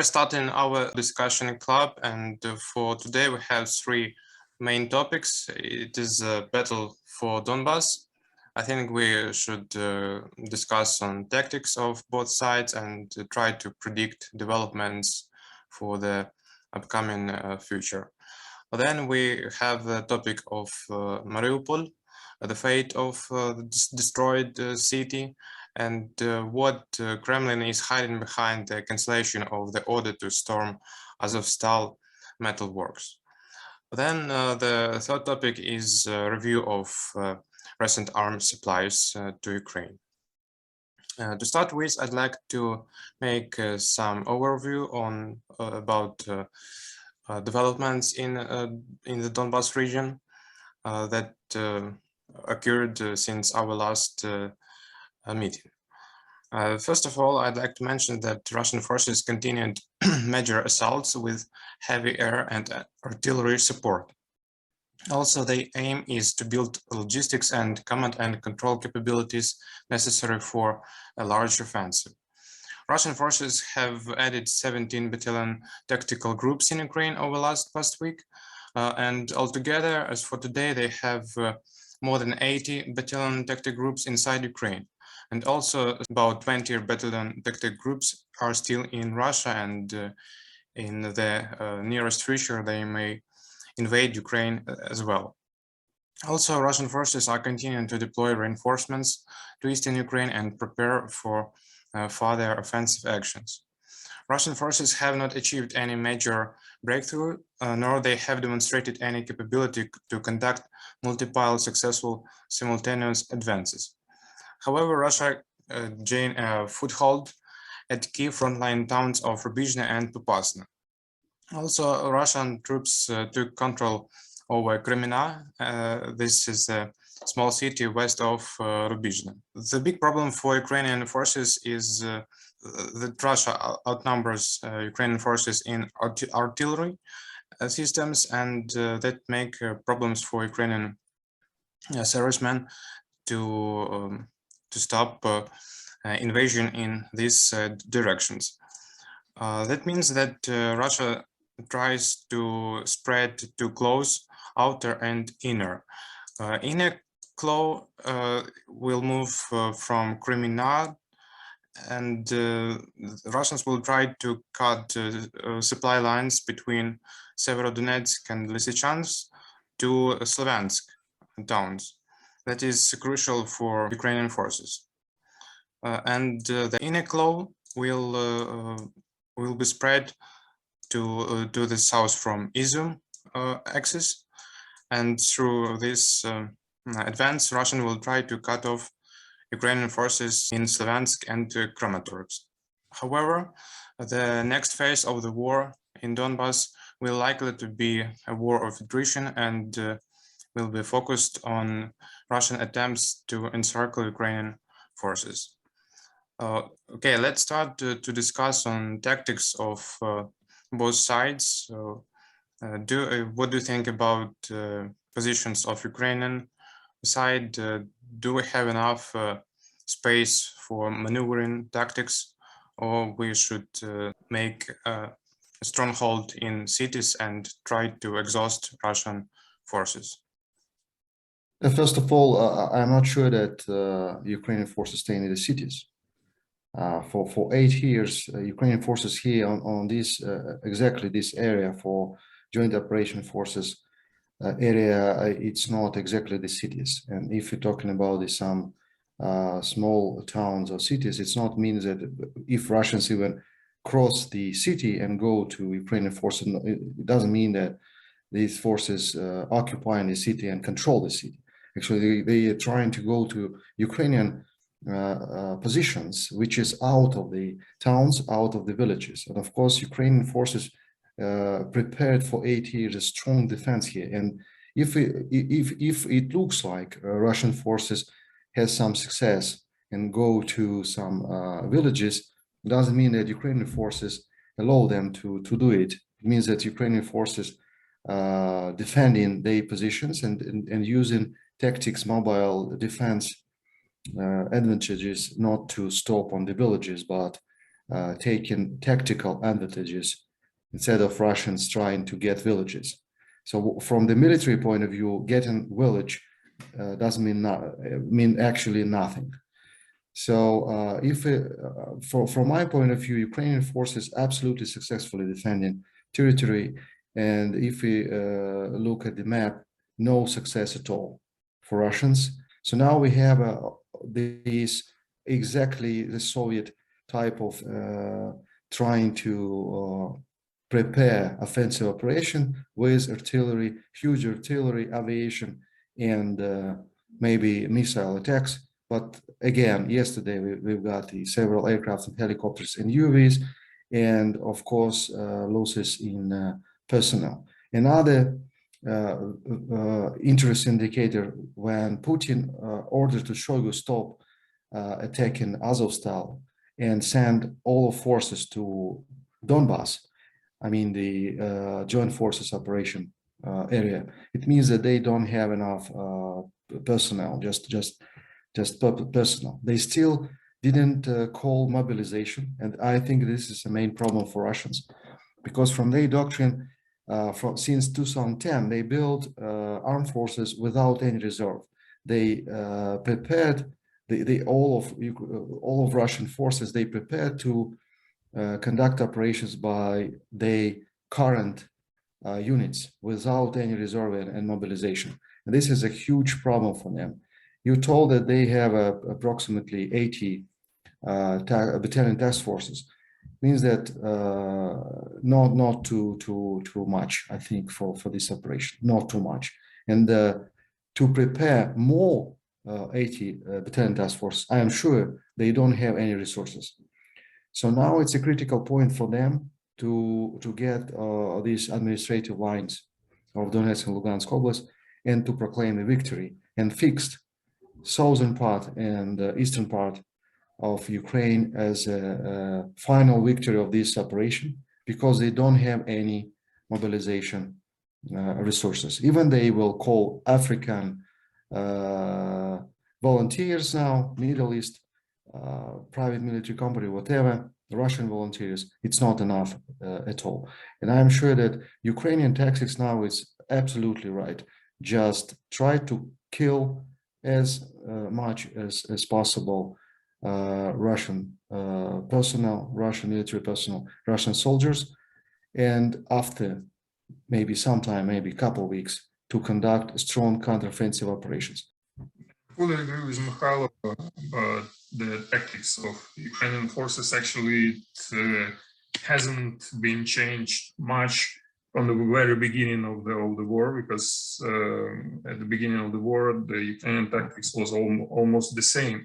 are starting our discussion club, and for today we have three main topics. It is a battle for Donbas. I think we should discuss on tactics of both sides and try to predict developments for the upcoming future. Then we have the topic of Mariupol, the fate of the destroyed city, and what Kremlin is hiding behind the cancellation of the order to storm Azov Steel metal works. Then the third topic is a review of recent arms supplies to Ukraine. To start with, I'd like to make some overview on about developments in the Donbas region that occurred since our last meeting. First of all, I'd like to mention that Russian forces continued major assaults with heavy air and artillery support. Also, the aim is to build logistics and command and control capabilities necessary for a large offensive. Russian forces have added 17 battalion tactical groups in Ukraine over past week, and altogether, as for today, they have more than 80 battalion tactical groups inside Ukraine. And also about 20 battalion tactical groups are still in Russia, and in the nearest future, they may invade Ukraine as well. Also, Russian forces are continuing to deploy reinforcements to eastern Ukraine and prepare for further offensive actions. Russian forces have not achieved any major breakthrough, nor they have demonstrated any capability to conduct multiple successful simultaneous advances. However, Russia gained a foothold at key frontline towns of Rubizhne and Popasna. Also, Russian troops took control over Kremina. This is a small city west of Rubizhne. The big problem for Ukrainian forces is that Russia outnumbers Ukrainian forces in artillery systems, and that make problems for Ukrainian servicemen to stop invasion in these directions. That means that Russia tries to spread to close outer and inner. Inner claw will move from Kremina, and the Russians will try to cut supply lines between Severodonetsk and Lysychansk to Slaviansk towns. That is crucial for Ukrainian forces. And the inner claw will be spread to the south from Izum axis, and through this advance, Russian will try to cut off Ukrainian forces in Slaviansk and Kramatorsk. However, the next phase of the war in Donbas will likely to be a war of attrition, and will be focused on Russian attempts to encircle Ukrainian forces. Okay, let's start to discuss on tactics of both sides. So, what do you think about positions of Ukrainian side? Do we have enough space for maneuvering tactics, or we should make a stronghold in cities and try to exhaust Russian forces? First of all, I'm not sure that Ukrainian forces stay in the cities. For 8 years, Ukrainian forces here on this exactly this area for joint operation forces area, it's not exactly the cities. And if you're talking about some small towns or cities, it's not means that if Russians even cross the city and go to Ukrainian forces, it doesn't mean that these forces occupy the city and control the city. Actually, they are trying to go to Ukrainian positions, which is out of the towns, out of the villages. And of course, Ukrainian forces prepared for 8 years a strong defense here. And if it looks like Russian forces has some success and go to some villages, it doesn't mean that Ukrainian forces allow them to do it. It means that Ukrainian forces defending their positions and using tactics, mobile defense advantages, not to stop on the villages, but taking tactical advantages instead of Russians trying to get villages. So from the military point of view, getting village doesn't mean actually nothing. So from my point of view, Ukrainian forces absolutely successfully defending territory. And if we look at the map, no success at all for Russians. So now we have this exactly the Soviet type of trying to prepare offensive operation with artillery, huge artillery, aviation, and maybe missile attacks. But again, yesterday we've got the several aircraft and helicopters and UAVs, and of course losses in personnel. Another interesting indicator, when Putin ordered to Shoigu stop attacking Azov Steel and send all forces to Donbas, I mean the joint forces operation area, it means that they don't have enough personnel, just personnel. They still didn't call mobilization, and I think this is the main problem for Russians, because from their doctrine, since 2010, they built armed forces without any reserve. They prepared all of Russian forces. They prepared to conduct operations by their current units without any reserve and mobilization. And this is a huge problem for them. You're told that they have approximately 80 battalion task forces. Means that not too much, I think, for this operation, not too much. And to prepare more 80 battalion task forces, I am sure they don't have any resources. So now it's a critical point for them to get these administrative lines of Donetsk and Lugansk Oblast and to proclaim a victory and fixed southern part and eastern part of Ukraine as a final victory of this operation, because they don't have any mobilization resources. Even they will call African volunteers now, Middle East, private military company, whatever, Russian volunteers, it's not enough at all. And I'm sure that Ukrainian tactics now is absolutely right. Just try to kill as much as possible Russian personnel, Russian military personnel, Russian soldiers, and after maybe sometime, maybe a couple of weeks, to conduct strong counteroffensive operations. I fully agree with Mykhailo about the tactics of Ukrainian forces. Actually, it hasn't been changed much from the very beginning of the war, because at the beginning of the war, the Ukrainian tactics was almost the same.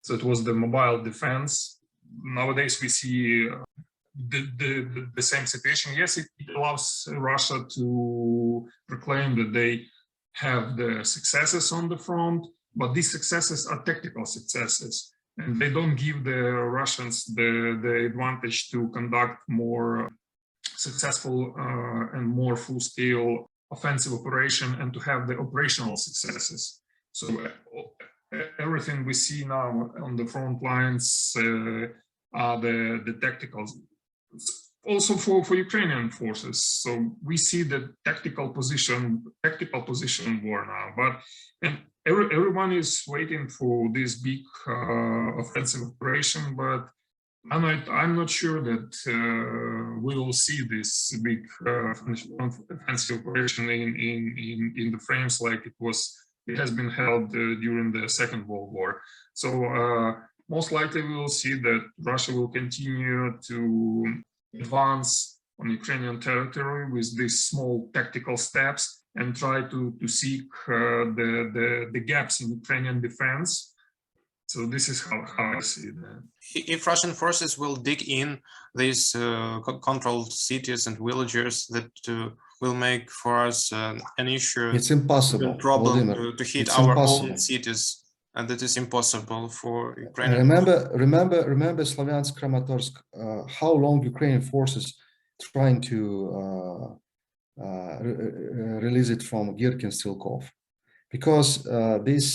So it was the mobile defense. Nowadays, we see the same situation. Yes, it allows Russia to proclaim that they have the successes on the front, but these successes are tactical successes, and they don't give the Russians the advantage to conduct more successful and more full-scale offensive operation and to have the operational successes. So everything we see now on the front lines are the tacticals. Also for Ukrainian forces. So we see the tactical position war now, and everyone is waiting for this big offensive operation, but I'm not sure that we will see this big offensive operation in the frames like it has been held during the Second World War. So most likely we will see that Russia will continue to advance on Ukrainian territory with these small tactical steps and try to seek the gaps in Ukrainian defense. So this is how I see that. If Russian forces will dig in these controlled cities and villages, that will make for us an issue. It's impossible. Problem to hit our own cities, and that is impossible for Ukraine. Remember Slavyansk, Kramatorsk. How long Ukrainian forces trying to release it from Girkin Stilkov, because this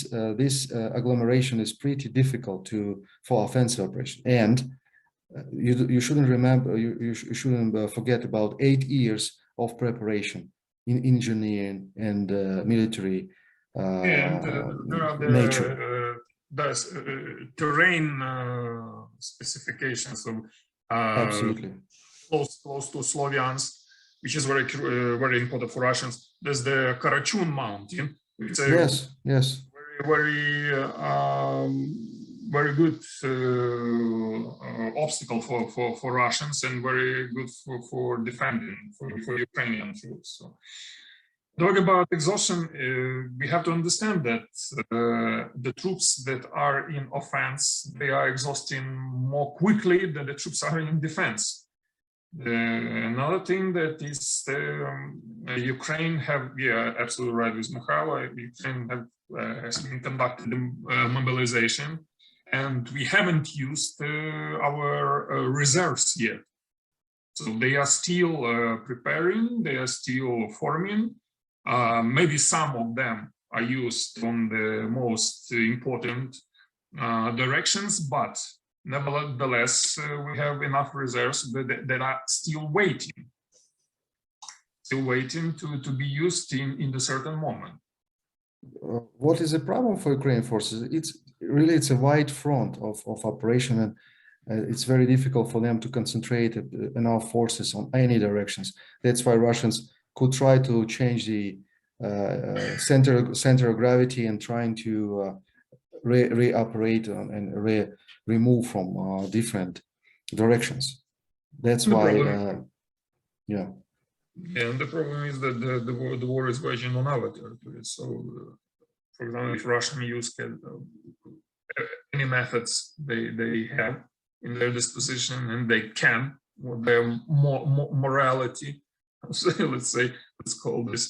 agglomeration is pretty difficult for offensive operation. And you shouldn't remember, you shouldn't forget about 8 years of preparation in engineering and military And there are nature. the terrain specifications of Absolutely. close to Slovians, which is very important for Russians. There's the Karachun mountain. It's a Yes. very good obstacle for Russians and very good for defending for Ukrainian troops. So, talking about exhaustion, we have to understand that the troops that are in offense, they are exhausting more quickly than the troops are in defense. Another thing that is Ukraine have, yeah, absolutely right with Mykhailo, Ukraine has been conducted mobilization, and we haven't used our reserves yet. So they are still preparing, they are still forming. Maybe some of them are used on the most important directions, but nevertheless, we have enough reserves that are still waiting to be used in the certain moment. What is the problem for Ukrainian forces? It's a wide front of operation, and it's very difficult for them to concentrate enough forces on any directions. That's why Russians could try to change the center of gravity and trying to reoperate and remove from different directions. That's why, yeah. And the problem is that the war is waging on our territory. So, for example, if Russian use any methods they have in their disposition, and they can, with their morality, so let's call this,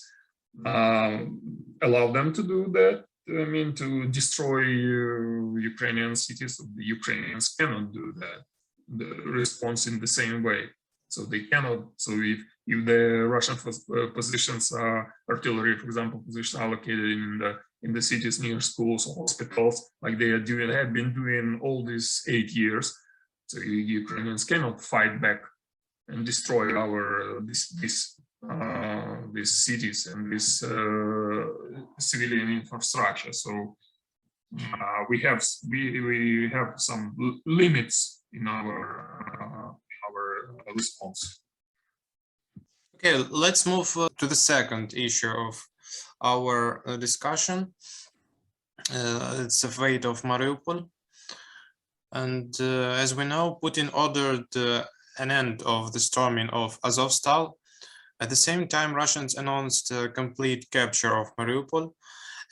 allow them to do that. I mean, to destroy Ukrainian cities, the Ukrainians cannot do that. The response in the same way. So they cannot. So if the Russian positions are artillery, for example, positions are located in the cities near schools or hospitals, like they have been doing all these 8 years, so Ukrainians cannot fight back and destroy our these cities and this civilian infrastructure. So we have some limits in our response. Okay, let's move to the second issue of our discussion. It's the fate of Mariupol. And as we know, Putin ordered an end of the storming of Azov Steel. At the same time, Russians announced complete capture of Mariupol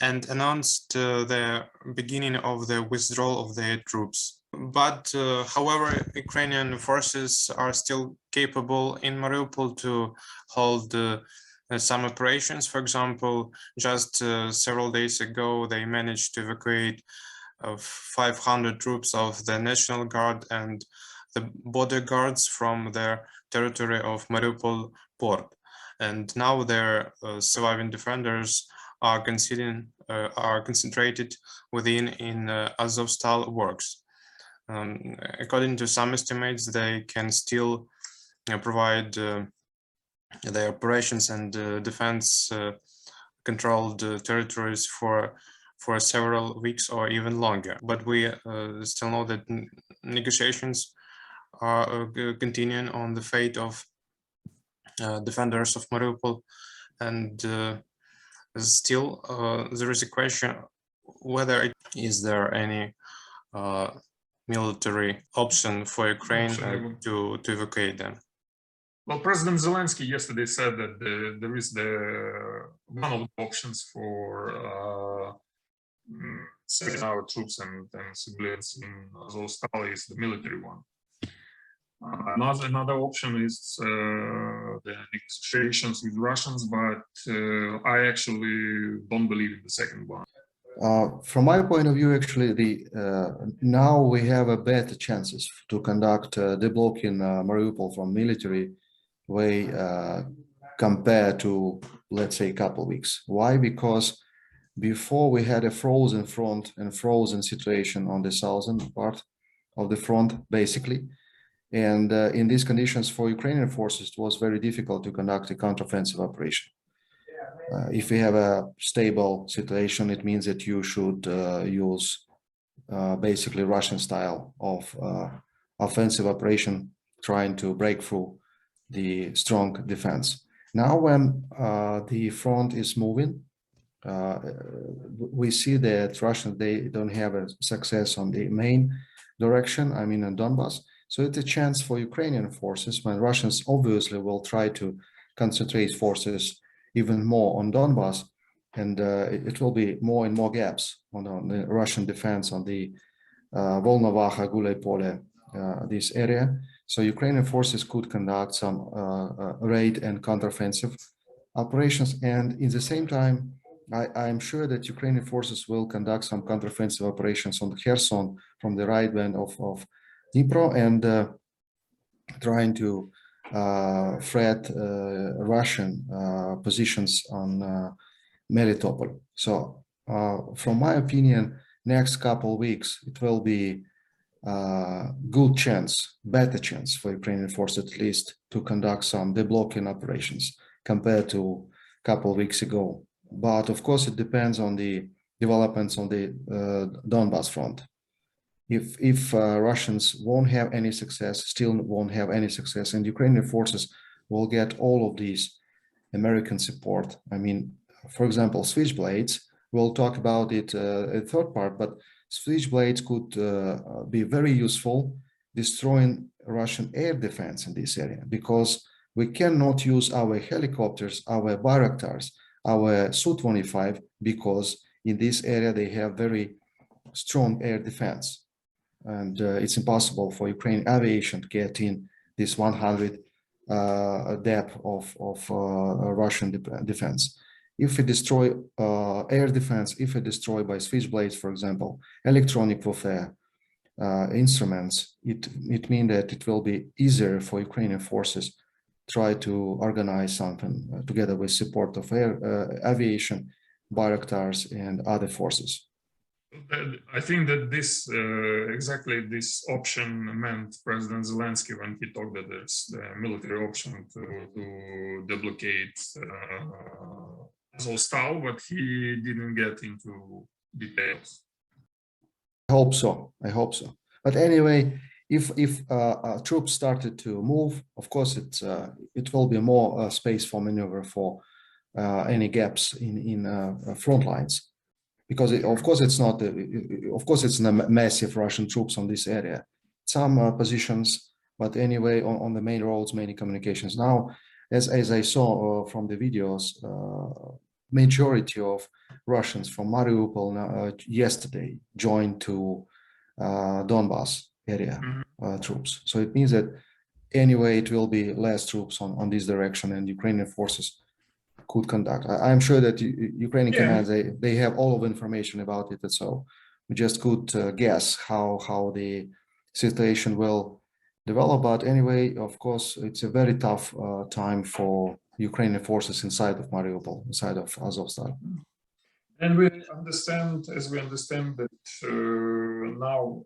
and announced the beginning of the withdrawal of their troops. But however, Ukrainian forces are still capable in Mariupol to hold some operations. For example, just several days ago, they managed to evacuate 500 troops of the National Guard and the border guards from their territory of Mariupol port. And now their surviving defenders are concentrated within in Azov Steel works. According to some estimates, they can still provide their operations and defense controlled territories for several weeks or even longer. But we still know that negotiations are continuing on the fate of defenders of Mariupol, and still there is a question whether is there any military option for Ukraine to evacuate them. Well, President Zelensky yesterday said that there is one of the options for sending our troops and civilians in Azov Steel is the military one. Another option is the negotiations with Russians, but I actually don't believe in the second one. From my point of view, actually, now we have a better chances to conduct deblocking Mariupol from military way compared to, let's say, a couple of weeks. Why? Because before we had a frozen front and frozen situation on the southern part of the front, basically, And in these conditions for Ukrainian forces, it was very difficult to conduct a counteroffensive operation. If we have a stable situation, it means that you should use basically Russian style of offensive operation, trying to break through the strong defense. Now, when the front is moving, we see that Russians, they don't have a success on the main direction, I mean in Donbas. So it's a chance for Ukrainian forces when Russians obviously will try to concentrate forces even more on Donbas, and it will be more and more gaps on the Russian defense on the Volnovakha, Gulay Pole, this area. So Ukrainian forces could conduct some raid and counteroffensive operations, and in the same time, I'm sure that Ukrainian forces will conduct some counteroffensive operations on Kherson from the right bank of Dnipro, and trying to threat Russian positions on Melitopol. So from my opinion, next couple of weeks, it will be good chance, better chance for Ukrainian forces at least to conduct some deblocking operations compared to a couple of weeks ago. But of course, it depends on the developments on the Donbas front. If Russians won't have any success, still won't have any success, and Ukrainian forces will get all of these American support. I mean, for example, switchblades, we'll talk about it a third part, but switchblades could be very useful destroying Russian air defense in this area, because we cannot use our helicopters, our Bayraktars, our Su-25, because in this area they have very strong air defense. And it's impossible for Ukrainian aviation to get in this 100 depth of Russian defense. If we destroy air defense, if we destroy by switchblades, for example, electronic warfare instruments, it means that it will be easier for Ukrainian forces try to organize something together with support of air aviation, Bayraktars, and other forces. I think that this exactly this option meant President Zelensky when he talked that there's the military option to deblocate Azov Steel, but he didn't get into details. I hope so. I hope so. But anyway, if troops started to move, of course it will be more space for maneuver for any gaps in front lines. Because of course it's not massive Russian troops on this area. Some positions, but anyway on the main roads, many communications. Now, as I saw from the videos, majority of Russians from Mariupol yesterday joined to Donbas area troops. So it means that anyway it will be less troops on this direction, and Ukrainian forces could conduct. I'm sure that Ukrainian commands, they have all of information about it, and so we just could guess how the situation will develop. But anyway, of course, it's a very tough time for Ukrainian forces inside of Mariupol, inside of Azov Steel. And we understand, as we understand that now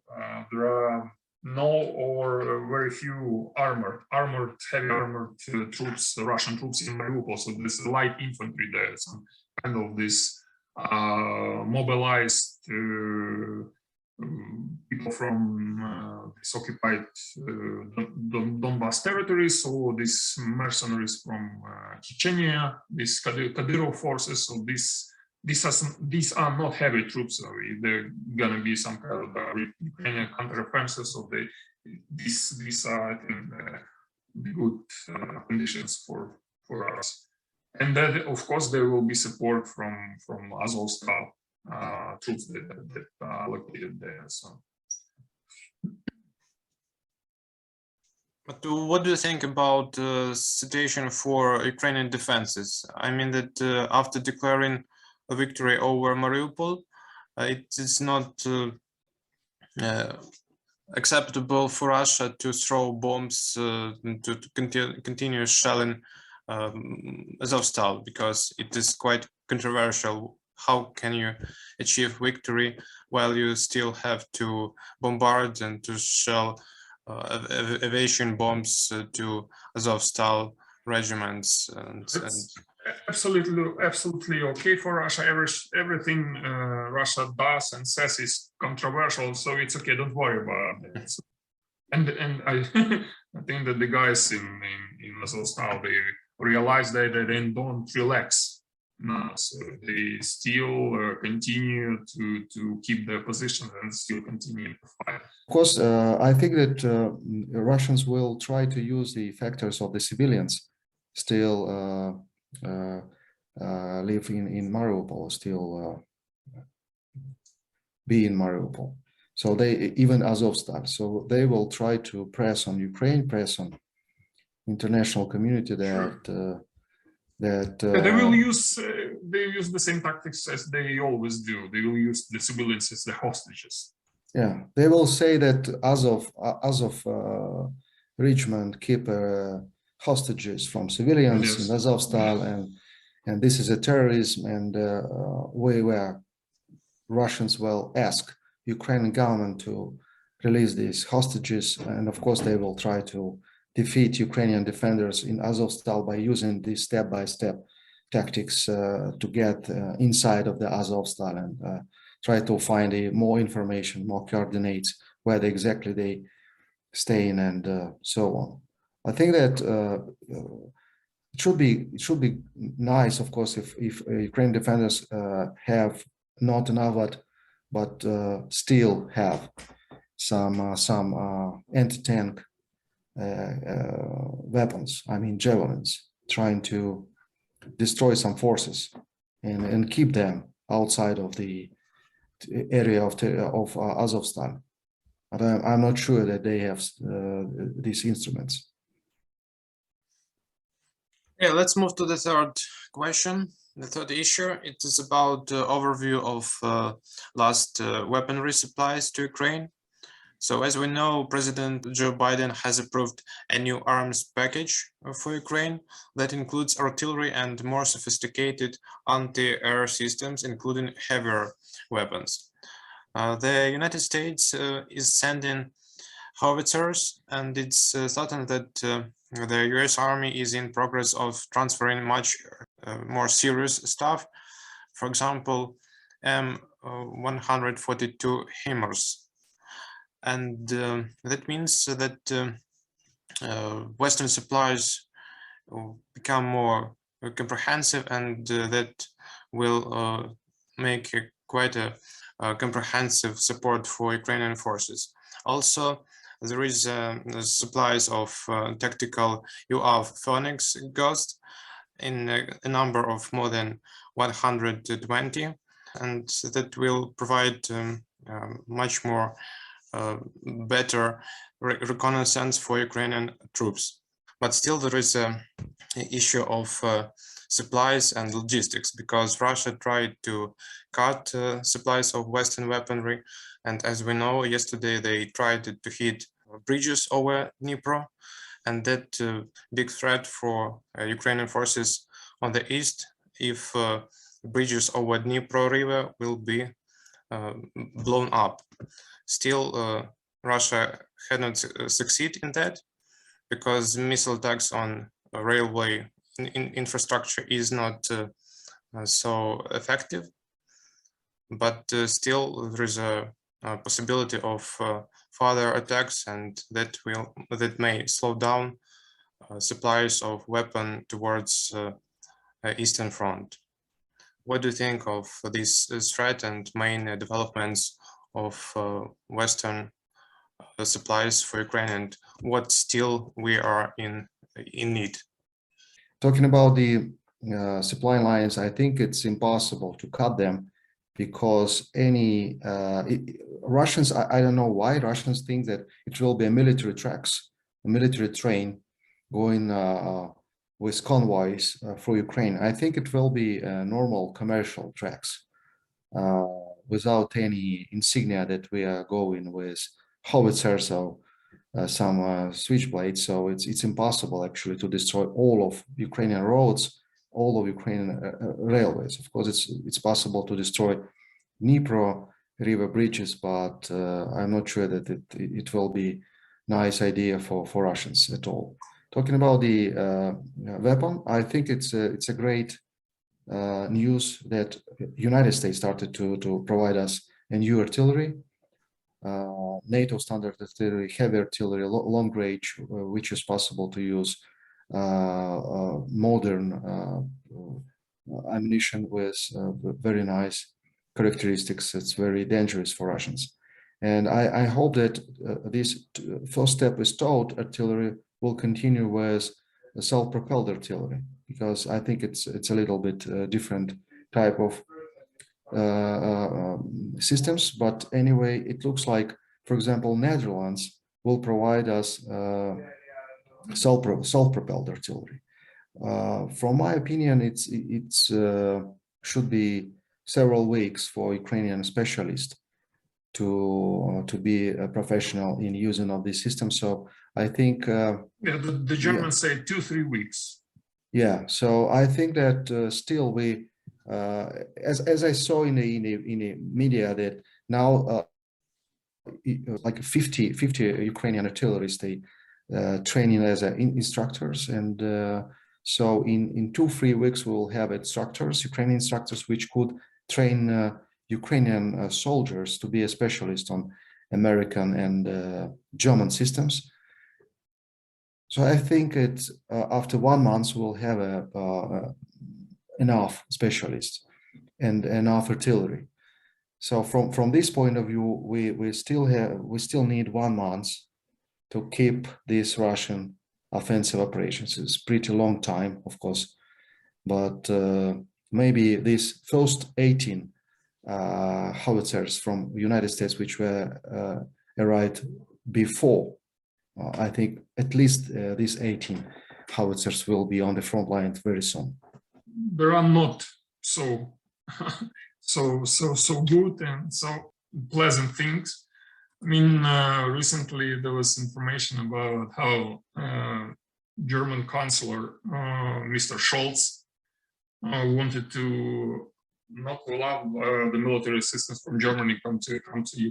there are no or very few heavy armored troops, Russian troops in Mariupol. So there's light infantry there, some kind of this mobilized people from this occupied Donbas territories, so these mercenaries from Chechnya, these Kadyrov forces. So these are not heavy troops. So they're gonna be some kind of Ukrainian counteroffensive. So these are, I think, good conditions for us. And then, of course, there will be support from Azov Steel troops that are located there. So. But what do you think about the situation for Ukrainian defenses? I mean that after declaring a victory over Mariupol, it is not acceptable for Russia to throw bombs to continue shelling Azov Steel, because it is quite controversial. How can you achieve victory while you still have to bombard and to shell aviation bombs to Azov Steel regiments. It's absolutely okay for Russia. Everything Russia does and says is controversial, so it's okay. Don't worry about it. And I I think that the guys in Azov Steel, they realize that they don't relax. No, so they still continue to keep their position and still continue to fight. Of course, I think that Russians will try to use the factors of the civilians still live in Mariupol, still be in Mariupol. So they, even Azovstal, so they will try to press on Ukraine, press on international community that they will use the same tactics as they always do. They will use the civilians as the hostages. Yeah, they will say that Azov regiment keep hostages from civilians in Azovstal, and this is a terrorism, and where Russians will ask Ukrainian government to release these hostages, and of course they will try to defeat Ukrainian defenders in Azovstal by using these step-by-step tactics to get inside of the Azovstal and try to find more information, more coordinates, where exactly they stay in, and so on. I think that it should be nice, of course, if Ukrainian defenders have not enough, but still have some anti-tank weapons, I mean javelins, trying to destroy some forces and keep them outside of the area of Azovstal. But I'm not sure that they have these instruments. Yeah, let's move to the third question. The third issue, it is about the overview of last weaponry supplies to Ukraine. So as we know, President Joe Biden has approved a new arms package for Ukraine that includes artillery and more sophisticated anti-air systems, including heavier weapons. The United States is sending howitzers, and it's certain that the US Army is in progress of transferring much more serious stuff. For example, M142 HIMARS. And that means that Western supplies become more comprehensive, and that will make quite a comprehensive support for Ukrainian forces. Also, there is supplies of tactical UAV Phoenix Ghost in a number of more than 120, and that will provide much more better reconnaissance for Ukrainian troops. But still there is an issue of supplies and logistics, because Russia tried to cut supplies of Western weaponry, and as we know, yesterday they tried to hit bridges over Dnipro, and that big threat for Ukrainian forces on the east if bridges over Dnipro River will be blown up. Still, Russia had not succeeded in that, because missile attacks on railway infrastructure is not so effective. But still, there is a possibility of further attacks, and that may slow down supplies of weapon towards Eastern Front. What do you think of this threat and main developments of Western supplies for Ukraine, and what still we are in need? Talking about the supply lines, I think it's impossible to cut them, because Russians, I don't know why Russians think that it will be a military tracks, a military train going with convoys for Ukraine. I think it will be normal commercial tracks without any insignia that we are going with howitzers or some switchblades. So it's impossible actually to destroy all of Ukrainian roads, all of Ukrainian railways. Of course, it's possible to destroy Dnipro river bridges, but I'm not sure that it will be nice idea for Russians at all. Talking about the weapon, I think it's a great news that United States started to provide us a new artillery, NATO standard artillery, heavy artillery, long range, which is possible to use modern ammunition with very nice characteristics. It's very dangerous for Russians. And I hope that this first step with towed artillery will continue with self-propelled artillery, because I think it's a little bit different type of systems. But anyway, it looks like, for example, Netherlands will provide us self-propelled artillery. From my opinion, it's should be several weeks for Ukrainian specialists to be a professional in using of this system. So I think the Germans say 2-3 weeks. Yeah, so I think that still we, as I saw in the media, that now like 50 Ukrainian artillerists, they training as instructors, and so in 2-3 weeks we will have instructors, Ukrainian instructors, which could train Ukrainian soldiers to be a specialist on American and German systems. So I think it's after 1 month we'll have enough specialists and enough artillery. So from this point of view, we still need 1 month to keep these Russian offensive operations. It's pretty long time, of course, but maybe these first 18 howitzers from the United States, which were arrived before, I think at least these 18 howitzers will be on the front line very soon. There are not so good and so pleasant things. I mean, recently there was information about how German Chancellor Mr. Scholz wanted to not allow the military assistance from Germany come to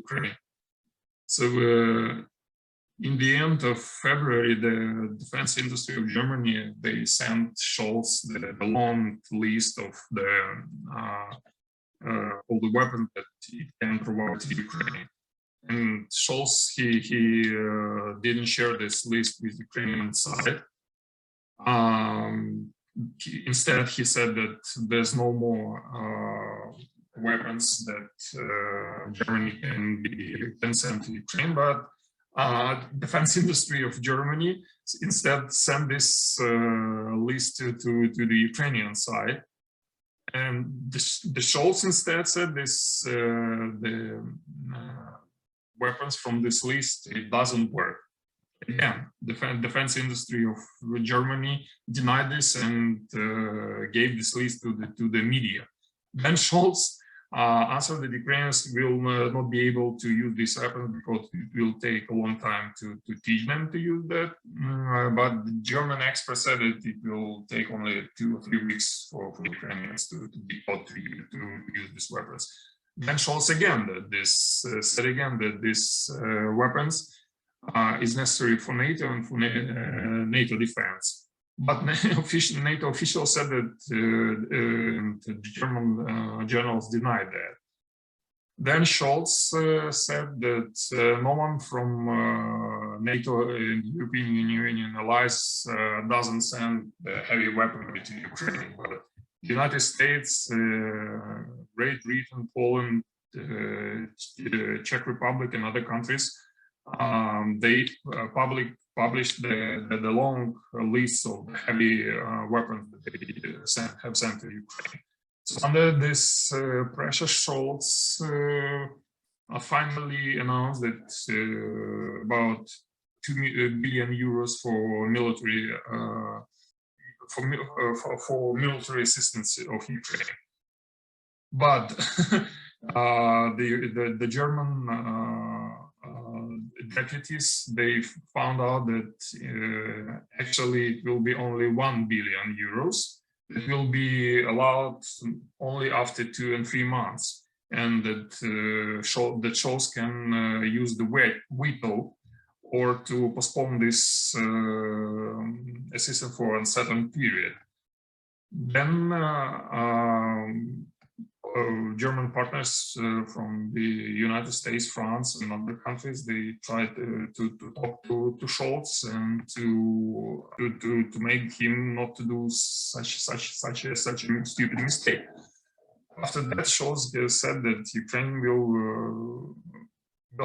Ukraine. So in the end of February, the defense industry of Germany, they sent Scholz the long list of all the weapons that it can provide to Ukraine. And Scholz, he didn't share this list with the Ukrainian side. Instead, he said that there's no more weapons that Germany can send to Ukraine, but defense industry of Germany instead sent this list to the Ukrainian side. And the Scholz instead said this the weapons from this list, it doesn't work. Again, defense industry of Germany denied this and gave this list to the media. Then Scholz answered that Ukrainians will not be able to use this weapon because it will take a long time to teach them to use that. But the German expert said that it will take only 2 or 3 weeks for Ukrainians to be taught to use these weapons. Then Scholz again said again that these weapons is necessary for NATO and for NATO defense. But NATO officials said that the German generals denied that. Then Scholz said that no one from NATO and European Union allies doesn't send heavy weaponry to Ukraine. But the United States, Great Britain, Poland, Czech Republic, and other countries, they published the long list of heavy weapons that they have sent to Ukraine. So under this pressure, Scholz finally announced that about 2 billion euros for military for military assistance of Ukraine. But the German deputies, they found out that actually it will be only 1 billion euros. It will be allowed only after 2 and 3 months, and that Scholz can use the veto or to postpone this assistance for a certain period. Then German partners from the United States, France, and other countries, they tried to talk to Scholz and to make him not to do such a stupid mistake. After that, Scholz said that Ukraine will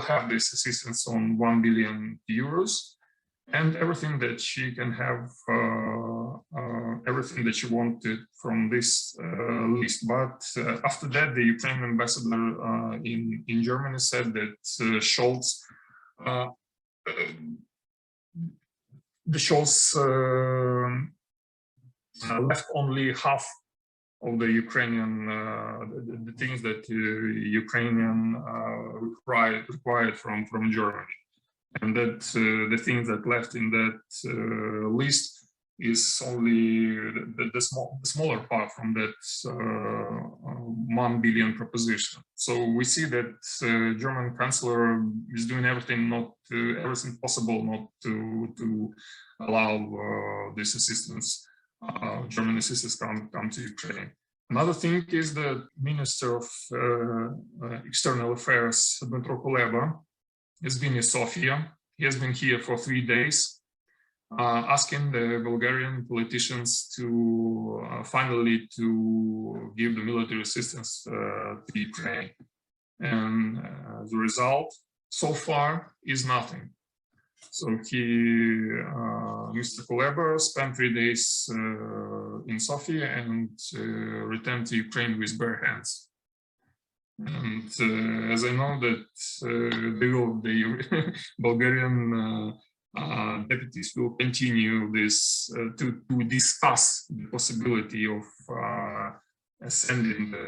have this assistance on 1 billion euros. And everything that she can have, everything that she wanted from this list. But after that, the Ukrainian ambassador in Germany said that Scholz, left only half of the Ukrainian, the things that Ukrainian required from Germany. And that the things that left in that list is only the smaller part from that 1 billion proposition. So we see that German Chancellor is doing everything possible not to allow this assistance, German assistance come to Ukraine. Another thing is the Minister of External Affairs, Dmytro Kuleba, has been in Sofia. He has been here for 3 days, asking the Bulgarian politicians to finally to give the military assistance to Ukraine. And the result so far is nothing. So Mr. Kuleba spent 3 days in Sofia and returned to Ukraine with bare hands. And as I know that the Bulgarian deputies will continue this to discuss the possibility of sending the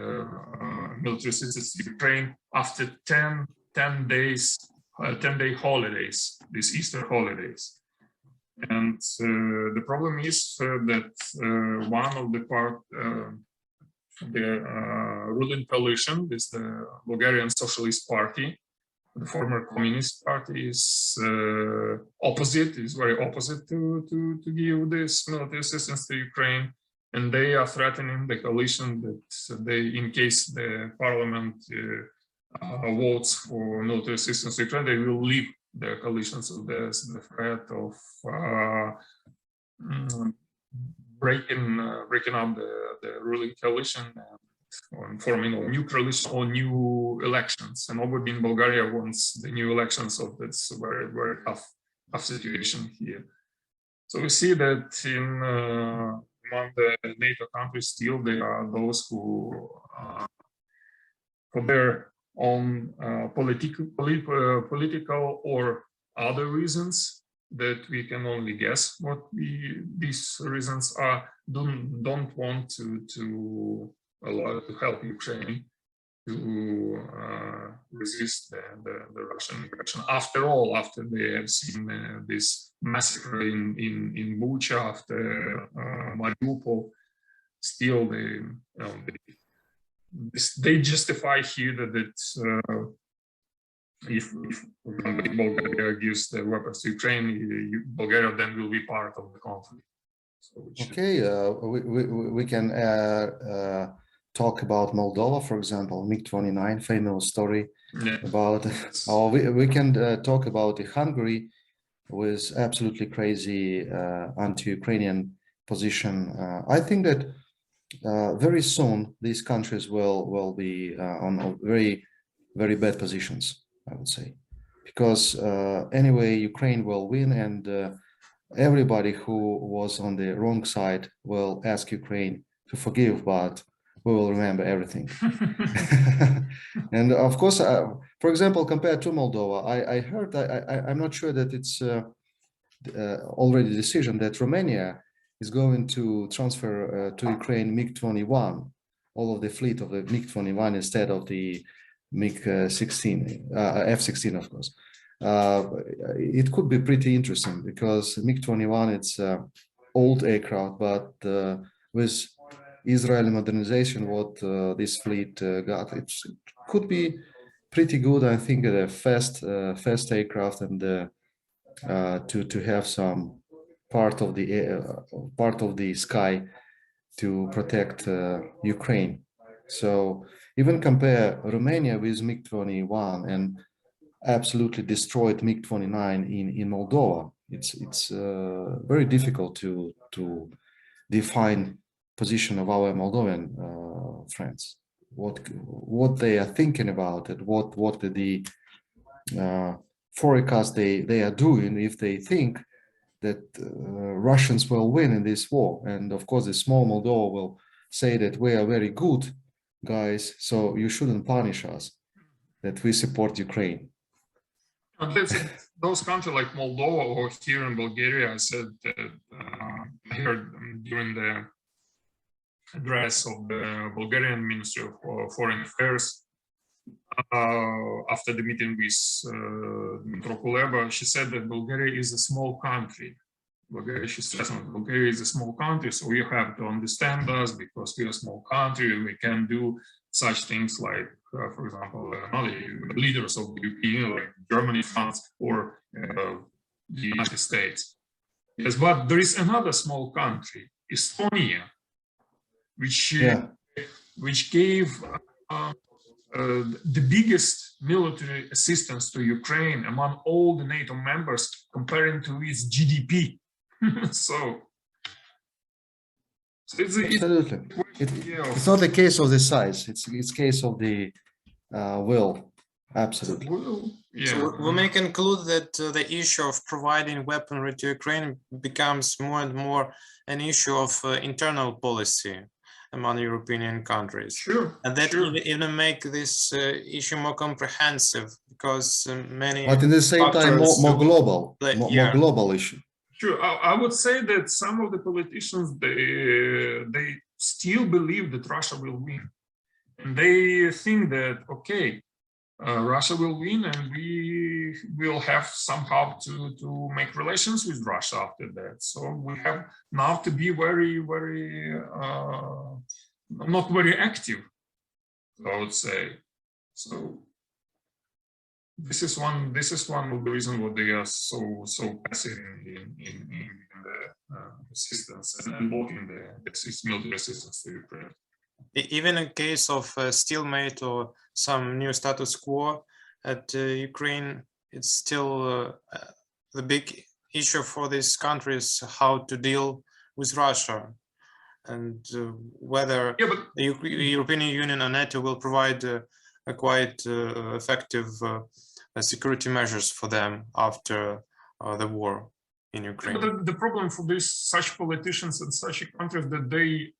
military assistance to Ukraine after 10-day holidays, these Easter holidays. And the problem is that one of the the ruling coalition is the Bulgarian Socialist Party. The former Communist Party is very opposite to give this military assistance to Ukraine, and they are threatening the coalition that in case the parliament votes for military assistance to Ukraine, they will leave the coalition. So there's the threat of breaking up the ruling coalition and forming a new coalition or new elections. And nobody in Bulgaria wants the new elections, so that's a very, very tough situation here. So we see that among the NATO countries, still there are those who, for their own political or other reasons, that we can only guess what these reasons are, don't want to allow to help Ukraine to resist the Russian aggression. After all, after they have seen this massacre in Bucha, after Mariupol, still they justify here that it's if Bulgaria gives the weapons to Ukraine, Bulgaria then will be part of the conflict. So okay, we can talk about Moldova, for example, MiG-29, famous story about. Or we can talk about Hungary with absolutely crazy anti-Ukrainian position. I think that very soon these countries will be on very, very bad positions, I would say, because anyway, Ukraine will win, and everybody who was on the wrong side will ask Ukraine to forgive, but we will remember everything. And of course, for example, compared to Moldova, I heard, I'm not sure that it's already a decision that Romania is going to transfer to Ukraine MiG-21, all of the fleet of the MiG-21 instead of the MiG-16, F-16, of course. It could be pretty interesting because MiG-21, it's old aircraft, but with Israeli modernization, what this fleet got, it could be pretty good. I think a fast aircraft, and to have some part of the sky to protect Ukraine. So even compare Romania with MiG-21 and absolutely destroyed MiG-29 in Moldova. It's very difficult to define position of our Moldovan friends. What they are thinking about it, what the forecast they are doing if they think that Russians will win in this war. And of course, the small Moldova will say that we are very good guys, so you shouldn't punish us, that we support Ukraine. Those countries like Moldova or here in Bulgaria, I said that I heard during the address of the Bulgarian Ministry of Foreign Affairs after the meeting with Kuleba, she said that Bulgaria is a small country. She stressed on Bulgaria is a small country, so you have to understand us because we are a small country. We can do such things like, for example, other leaders of the European, like Germany, France, or the United States. Yes, but there is another small country, Estonia, which gave the biggest military assistance to Ukraine among all the NATO members, comparing to its GDP. so absolutely, it's not a case of the size; it's case of the will. Absolutely. So we may conclude that the issue of providing weaponry to Ukraine becomes more and more an issue of internal policy among European countries. Sure. And that even make this issue more comprehensive because many. But at the same time, more global, more global issue. Sure. I would say that some of the politicians they still believe that Russia will win, and they think that okay, Russia will win, and we will have somehow to make relations with Russia after that. So we have now to be very, very not very active, I would say. So this is one of the reasons why they are so passive in the assistance and blocking the military assistance to Ukraine. Even in case of stalemate or some new status quo at Ukraine, it's still the big issue for these countries how to deal with Russia and whether the European Union and NATO will provide a quite effective security measures for them after the war in Ukraine. But the problem for such politicians and such countries that they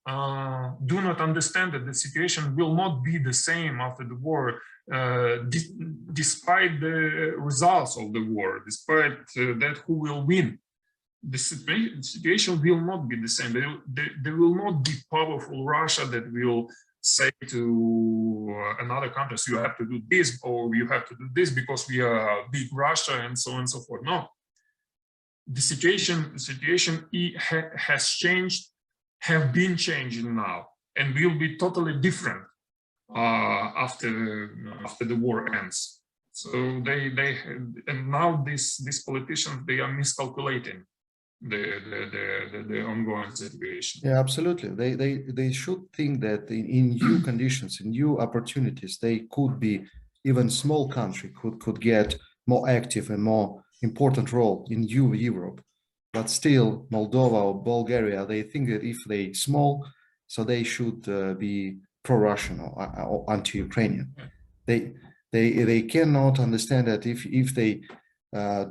do not understand that the situation will not be the same after the war, despite the results of the war, despite that who will win. The situation will not be the same. There will not be powerful Russia that will say to another countries, you have to do this or you have to do this because we are big Russia and so on and so forth. No. The situation has changed, have been changing now, and will be totally different after the war ends. So and now these politicians, they are miscalculating the ongoing situation. Yeah, absolutely. They should think that in new conditions, in new opportunities, they could be even small country could get more active and more important role in new Europe. But still, Moldova or Bulgaria, they think that if they small, so they should be pro-Russian or anti-Ukrainian. They cannot understand that if they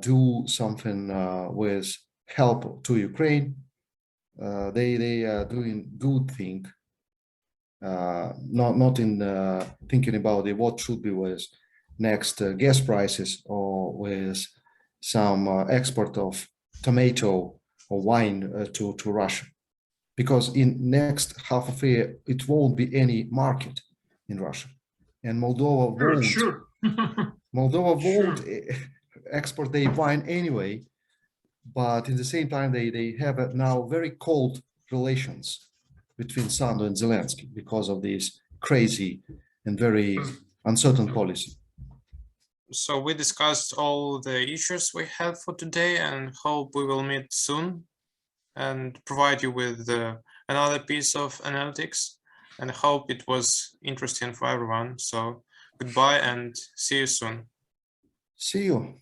do something with help to Ukraine, they are doing good thing, not in thinking about what should be with next gas prices or with some export of tomato or wine to Russia, because in next half of a year it won't be any market in Russia, and Moldova won't. Sure. Moldova won't export their wine anyway. But in the same time, they have now very cold relations between Sandu and Zelensky because of this crazy and very uncertain policy. So we discussed all the issues we have for today and hope we will meet soon and provide you with another piece of analytics, and hope it was interesting for everyone. So goodbye and see you soon. See you.